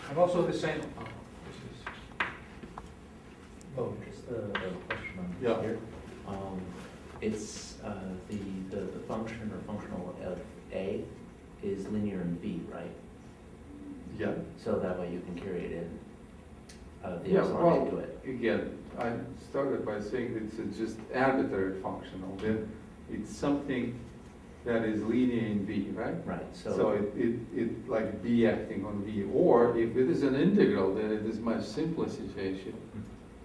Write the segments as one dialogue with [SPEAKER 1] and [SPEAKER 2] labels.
[SPEAKER 1] And also the same, this is,
[SPEAKER 2] Oh, just a question on
[SPEAKER 3] Yeah.
[SPEAKER 2] here. It's, the function or functional of A is linear in B, right?
[SPEAKER 3] Yeah.
[SPEAKER 2] So that way you can carry it in, the
[SPEAKER 3] Yeah,
[SPEAKER 2] epsilon
[SPEAKER 3] well,
[SPEAKER 2] into it.
[SPEAKER 3] again, I started by saying it's a just arbitrary functional, then it's something that is linear in B, right?
[SPEAKER 2] Right,
[SPEAKER 3] So
[SPEAKER 2] so,
[SPEAKER 3] it like B acting on V, or if it is an integral, then it is much simpler situation.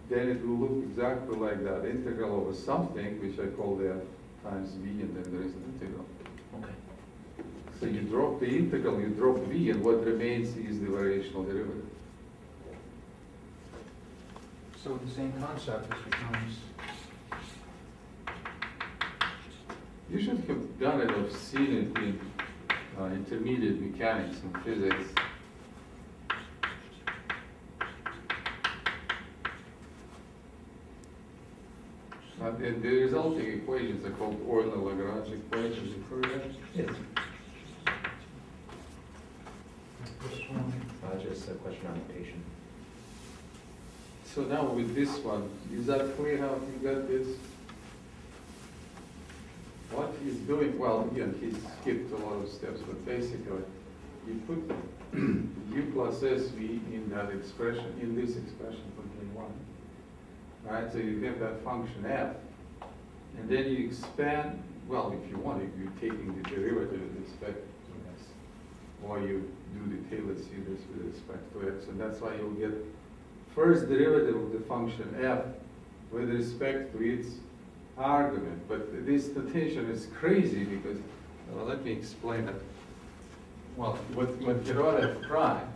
[SPEAKER 3] Then it will look exactly like that, integral over something, which I call f times V, and then there is an integral.
[SPEAKER 2] okay.
[SPEAKER 3] So you drop the integral, you drop V, and what remains is the variational derivative.
[SPEAKER 1] so the same concept, this becomes,
[SPEAKER 3] You should have done it or seen it in intermediate mechanics and physics. And the resulting equations are called Euler-Lagrange equations. You've heard that?
[SPEAKER 2] Yes.
[SPEAKER 1] this one,
[SPEAKER 2] Just a question on notation.
[SPEAKER 3] So now with this one, is that clear how you got this? What he's doing, well, again, he skipped a lot of steps, but basically, you put u plus sv in that expression, in this expression for J1. Right, so you have that function f, and then you expand, well, if you want, if you're taking the derivative with respect to s, or you do the Taylor series with respect to x, and that's why you'll get first derivative of the function f with respect to its argument. But this notation is crazy because, well, let me explain it. Well, when you write f prime,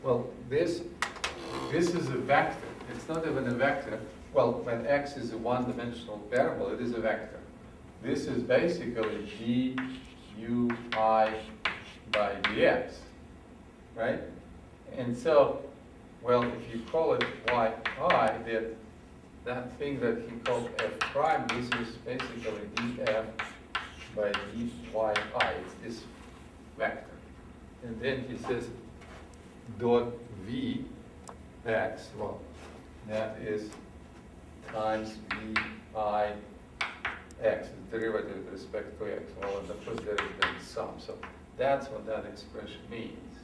[SPEAKER 3] well, this is a vector. It's not even a vector. Well, when x is a one-dimensional variable, it is a vector. This is basically d u I by dx, right? And so, well, if you call it y I, then that thing that he called f prime, this is basically df by dy I. It's this vector. And then he says dot v x, well, that is times v I x, the derivative with respect to x. Well, and of course there is then sum. So that's what that expression means.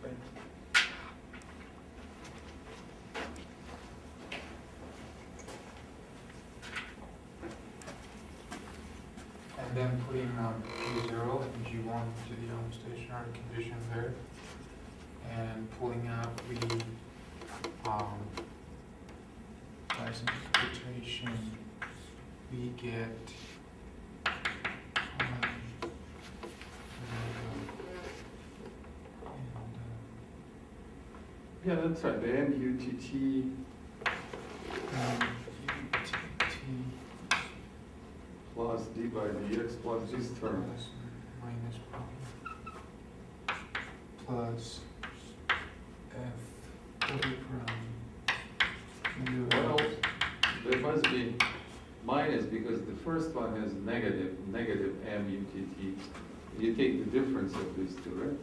[SPEAKER 3] Right?
[SPEAKER 1] and then putting P0 and G1 to the stationary condition there, and pulling out the by simplification, we get
[SPEAKER 3] Yeah, that's right. The MUTT plus d by dx plus this term.
[SPEAKER 1] plus minus pi plus f double prime
[SPEAKER 3] Well, there must be minus because the first one has negative MUTT. You take the difference of these two, right?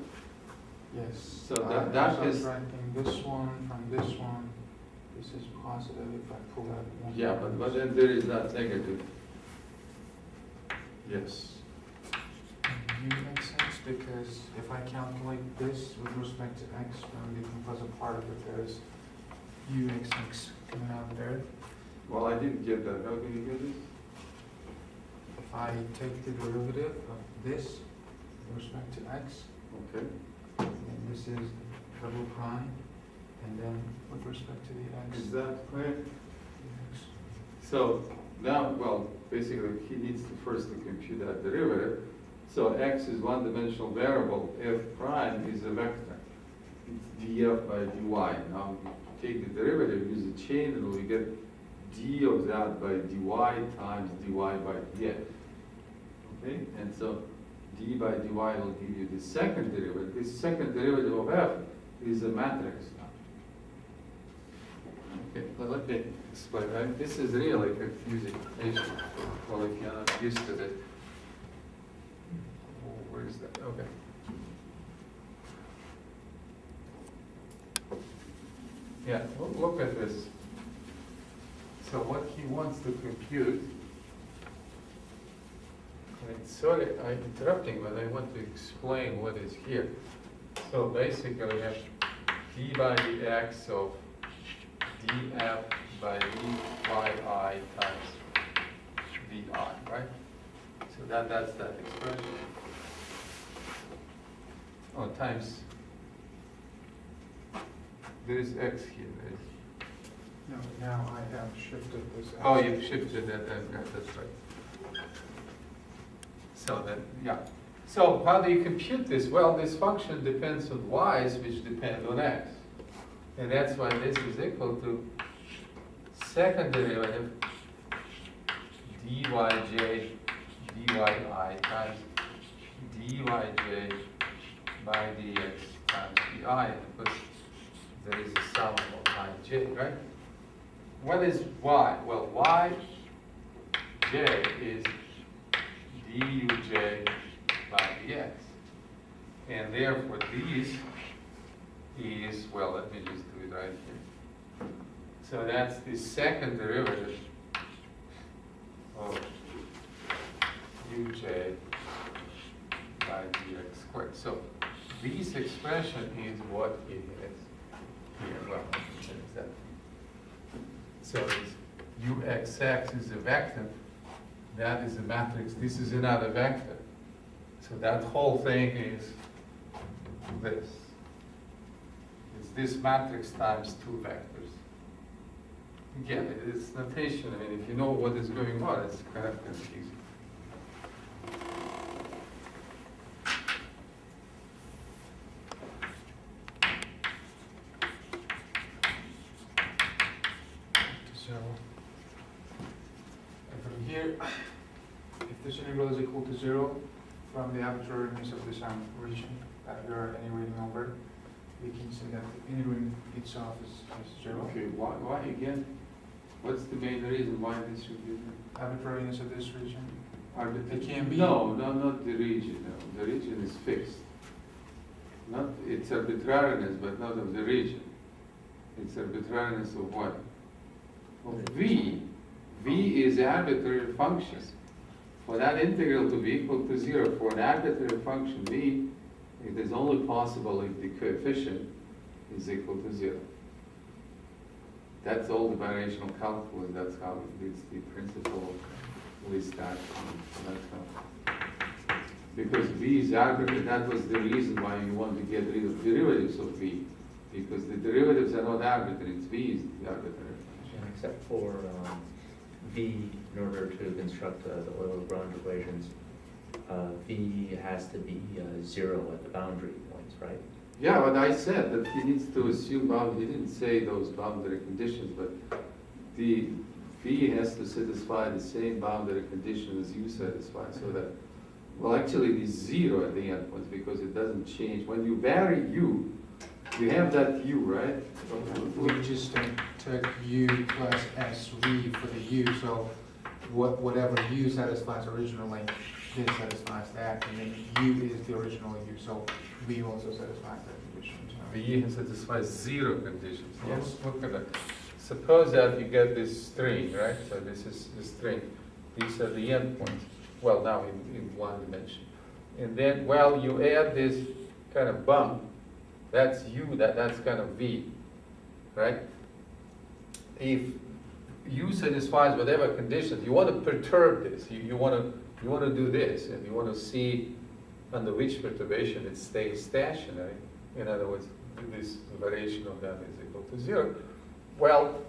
[SPEAKER 1] yes.
[SPEAKER 3] So that
[SPEAKER 1] so
[SPEAKER 3] is-
[SPEAKER 1] subtracting this one from this one, this is positive if I pull out one.
[SPEAKER 3] Yeah, but then there is that negative. Yes.
[SPEAKER 1] U makes sense because if I calculate this with respect to x, when we decompose a part of it, there's UXX coming out there.
[SPEAKER 3] Well, I didn't get that. How can you get this?
[SPEAKER 1] If I take the derivative of this with respect to x,
[SPEAKER 3] Okay.
[SPEAKER 1] then this is double prime, and then with respect to the x,
[SPEAKER 3] Is that clear?
[SPEAKER 1] dx.
[SPEAKER 3] So now, well, basically he needs to first to compute that derivative. So x is one-dimensional variable, f prime is a vector. It's df by dy. Now you take the derivative, use the chain rule, you get d of that by dy times dy by dx. Okay, and so d by dy will give you the second derivative. This second derivative of f is a matrix now. Okay, well, let me explain. This is really confusing notation. Well, if you're not used to it. Oh, where is that? Okay. Yeah, look at this. So what he wants to compute, and sorry, I'm interrupting, but I want to explain what is here. So basically, we have d by dx of df by dyi times vi, right? So that's that expression. Oh, times, there is x here, right?
[SPEAKER 1] No, now I have shifted this.
[SPEAKER 3] Oh, you've shifted that, that's right. So then, yeah. So how do you compute this? Well, this function depends on y's, which depend on x. And that's why this is equal to second derivative dyj dyi times dyj by dx times vi, because there is a sum of ij, right? What is y? Well, yj is duj by dx. And therefore these is, well, let me just do it right here. So that's the second derivative of uj by dx squared. So this expression is what it is here. Well, let me change that. So it's uxx is a vector, that is a matrix, this is another vector. So that whole thing is this. It's this matrix times two vectors. Again, it's notation. I mean, if you know what is going on, it's kind of confusing.
[SPEAKER 1] So, and from here, if this integral is equal to 0, from the arbitrariness of this region that we are integrating over, we can say that the integral itself is 0.
[SPEAKER 3] Okay, why again? What's the main reason why this should be there?
[SPEAKER 1] Arbitrariness of this region.
[SPEAKER 3] It
[SPEAKER 1] can be-
[SPEAKER 3] No, not the region. No. The region is fixed. Not it's arbitrariness, but not of the region. It's arbitrariness of what? Of v. V is arbitrary function. For that integral to be equal to 0, for an arbitrary function v, it is only possible if the coefficient is equal to 0. That's all the variational calculus. That's how it's the principle we start from. That's how. Because v is arbitrary, that was the reason why you want to get rid of derivatives of v. Because the derivatives are not arbitrary, it's v is the arbitrary function.
[SPEAKER 2] Except for v, in order to construct the Euler-Lagrange equations, v has to be 0 at the boundary points, right?
[SPEAKER 3] Yeah, but I said that he needs to assume boundary. He didn't say those boundary conditions, but the v has to satisfy the same boundary condition as u satisfy, so that, well, actually it is 0 at the endpoints because it doesn't change. When you vary u, you have that u, right?
[SPEAKER 1] We just took u plus sv for the u, so whatever u satisfies originally, this satisfies that, and then u is the original u, so v also satisfies that condition. So.
[SPEAKER 3] V satisfies 0 conditions.
[SPEAKER 1] Yes.
[SPEAKER 3] Look at that. Suppose that you get this string, right? So this is the string. These are the endpoints. Well, now in one dimension. And then, well, you add this kind of bump. That's u, that's kind of v, right? If u satisfies whatever conditions, you want to perturb this. You want to do this, and you want to see under which perturbation it stays stationary. In other words, this variation of that is equal to 0. Well,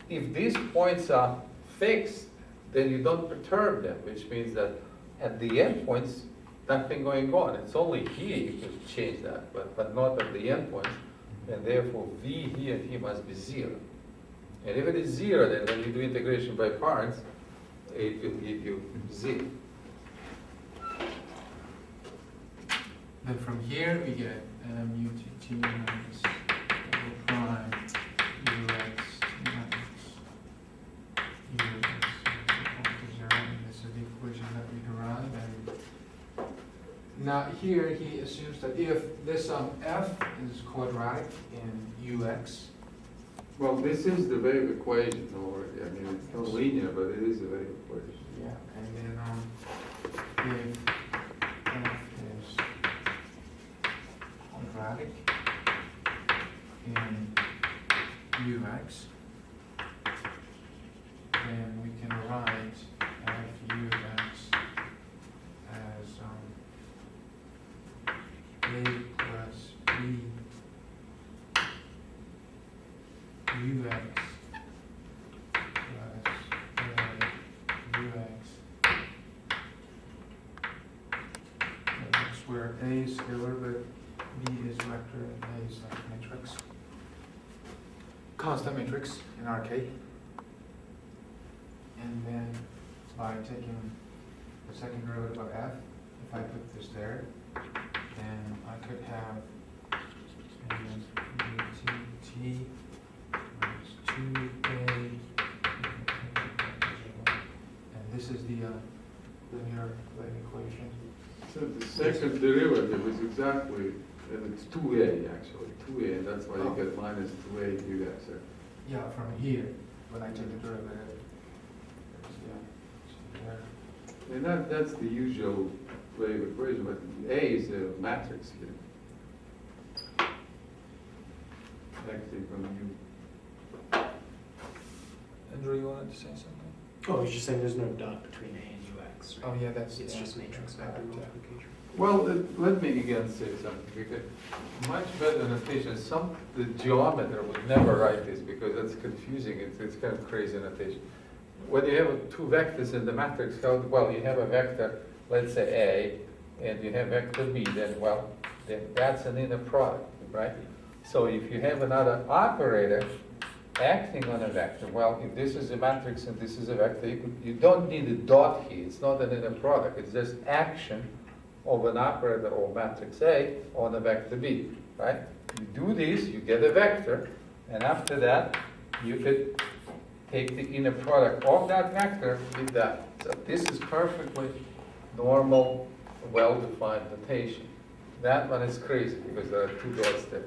[SPEAKER 3] if these points are fixed, then you don't perturb them, which means that at the endpoints, nothing going on. It's only here you can change that, but not at the endpoints, and therefore v here must be 0. And if it is 0, then when you do integration by parts, it will give you 0.
[SPEAKER 1] Then from here we get utt minus double prime ux minus ux is equal to 0, and this is the equation that we derived. And now here he assumes that if this f is quadratic in ux,
[SPEAKER 3] Well, this is the wave equation already. I mean, it's not linear, but it is a wave equation.
[SPEAKER 1] Yeah, and then if f is quadratic in ux, then we can write f ux as a plus b ux plus a ux. That's where a is scalar, but b is vector, and a is like matrix. Constant matrix in RK. And then by taking the second derivative of f, if I put this there, then I could have t minus 2a, and this is the linear wave equation.
[SPEAKER 3] So the second derivative is exactly, and it's 2a actually, 2a, and that's why you get minus 2a ux.
[SPEAKER 1] Yeah, from here, when I take the derivative. Yeah, so there.
[SPEAKER 3] And that's the usual wave equation, but a is a matrix here. Actually from u.
[SPEAKER 1] Andrew, you wanted to say something?
[SPEAKER 4] Oh, he's just saying there's no dot between A and UX, right?
[SPEAKER 1] Oh, yeah, that's.
[SPEAKER 4] It's
[SPEAKER 1] yeah,
[SPEAKER 4] just matrix
[SPEAKER 1] yeah,
[SPEAKER 4] vector
[SPEAKER 1] yeah.
[SPEAKER 4] multiplication.
[SPEAKER 3] Well, let me again say something, because much better notation, the geometer would never write this because that's confusing, it's kind of crazy notation. When you have two vectors in the matrix, well, you have a vector, let's say A, and you have vector B, then that's an inner product, right? So if you have another operator acting on a vector, well, if this is a matrix and this is a vector, you don't need a dot here, it's not an inner product, it's just action of an operator or matrix A on a vector B, right? You do this, you get a vector, and after that, you could take the inner product of that vector with that. So this is perfectly normal, well-defined notation. That one is crazy because there are two dots there.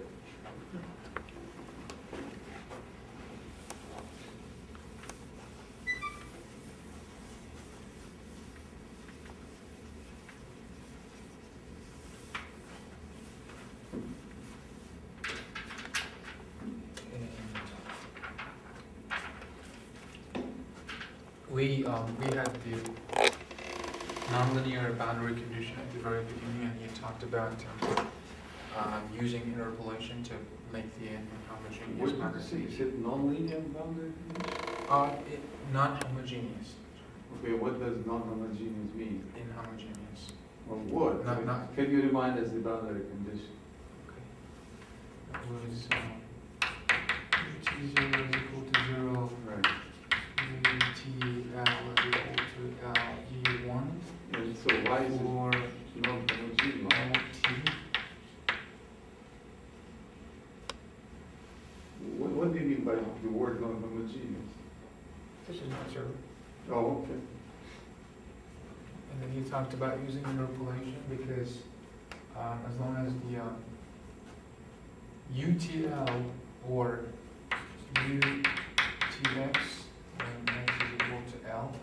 [SPEAKER 1] We had the nonlinear boundary condition at the very beginning, and you talked about using interpolation to make the homogeneous
[SPEAKER 3] What did you
[SPEAKER 1] boundary
[SPEAKER 3] say? You
[SPEAKER 1] condition.
[SPEAKER 3] said non-linear boundary condition?
[SPEAKER 1] Non-homogeneous.
[SPEAKER 3] Okay, what does non-homogeneous mean?
[SPEAKER 1] Inhomogeneous.
[SPEAKER 3] Or what?
[SPEAKER 1] Not-
[SPEAKER 3] Can you remind us the boundary condition?
[SPEAKER 1] Okay. That was t0 is equal to 0.
[SPEAKER 3] Right.
[SPEAKER 1] TL is equal to LE1
[SPEAKER 3] And so why is it
[SPEAKER 1] for
[SPEAKER 3] non-homogeneous?
[SPEAKER 1] all T.
[SPEAKER 3] What do you mean by the word non-homogeneous?
[SPEAKER 1] This is not zero.
[SPEAKER 3] Oh, okay.
[SPEAKER 1] And then you talked about using interpolation because as long as the UTL or UTX, when x is equal to L,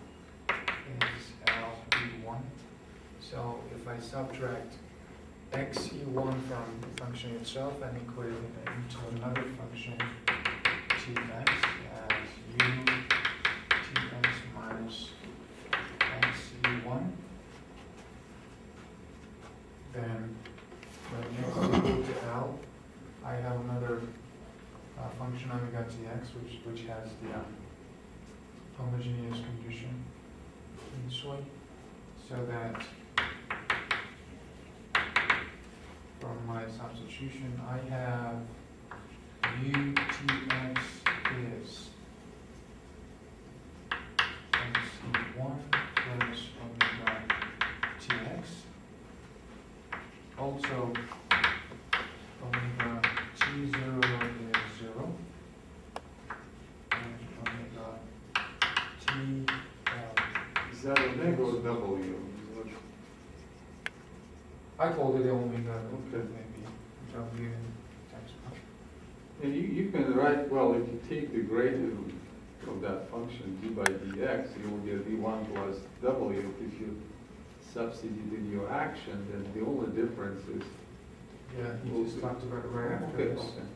[SPEAKER 1] is LE1. So if I subtract xe1 from the function itself and equate it into another function, tx, as utx minus xe1, then when x is equal to L, I have another function omega tx, which has the homogeneous condition in this way, so that from my substitution, I have utx is xe1 plus omega tx. Also, omega t0 is 0, and omega t
[SPEAKER 3] Is that omega or W?
[SPEAKER 1] I called it omega,
[SPEAKER 3] Okay.
[SPEAKER 1] maybe W in textbook.
[SPEAKER 3] And you can write, well, if you take the gradient of that function d by dx, you will get d1 plus w. If you substitute in your action, then the only difference is.
[SPEAKER 1] Yeah, you just talked about it right after
[SPEAKER 3] Okay,
[SPEAKER 1] this.
[SPEAKER 3] okay.